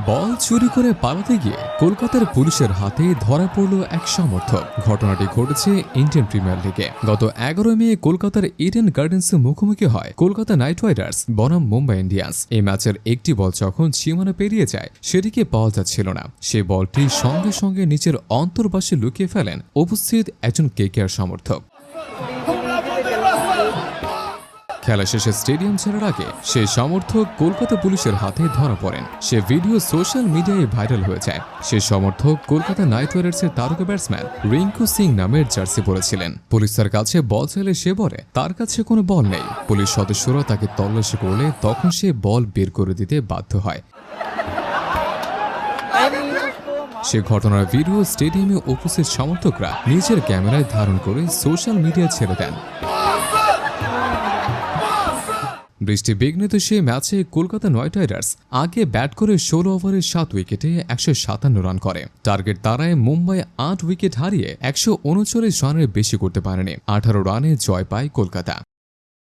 বল চুরি করে পালাতে গিয়ে কলকাতার পুলিশের হাতে ধরা পড়ল এক সমর্থক। ঘটনাটি ঘটেছে ইন্ডিয়ান প্রিমিয়ার লিগে। গত 11 মে কলকাতার ইডেন গার্ডেন্সে মুখোমুখি হয় কলকাতা নাইট রাইডার্স বনাম মুম্বাই ইন্ডিয়ান্স। এই ম্যাচের একটি বল যখন সীমানা পেরিয়ে যায় সেটিকে পাওয়া যাচ্ছিল না। সে বলটি সঙ্গে সঙ্গে নিচের অন্তর্বাসে লুকিয়ে ফেলেন উপস্থিত একজন কেকেআর সমর্থক। খেলা শেষে স্টেডিয়াম ছাড়ার আগে সেই সমর্থক কলকাতা পুলিশের হাতে ধরা পড়েন। সে ভিডিও সোশ্যাল মিডিয়ায় ভাইরাল হয়ে যায়। সে সমর্থক কলকাতা নাইট রাইডার্সের তারকা ব্যাটসম্যান রিঙ্কু সিং নামের জার্সি পরেছিলেন। পুলিশ তার কাছে বল চাইলে সে বলে তার কাছে কোনো বল নেই। পুলিশ সদস্যরা তাকে তল্লাশি করলে তখন সে বল বের করে দিতে বাধ্য হয়। সে ঘটনার ভিডিও স্টেডিয়ামে উপস্থিত সমর্থকরা নিজের ক্যামেরায় ধারণ করে সোশ্যাল মিডিয়ায় ছেড়ে দেন। বৃষ্টি বিঘ্নিত সেই ম্যাচে কলকাতা নাইট রাইডার্স আগে ব্যাট করে 16 ওভারে 7 উইকেটে 157 রান করে। টার্গেট তারায় মুম্বাই 8 উইকেট হারিয়ে 139 রানের বেশি করতে পারেনি। 18 রানে জয় পায় কলকাতা।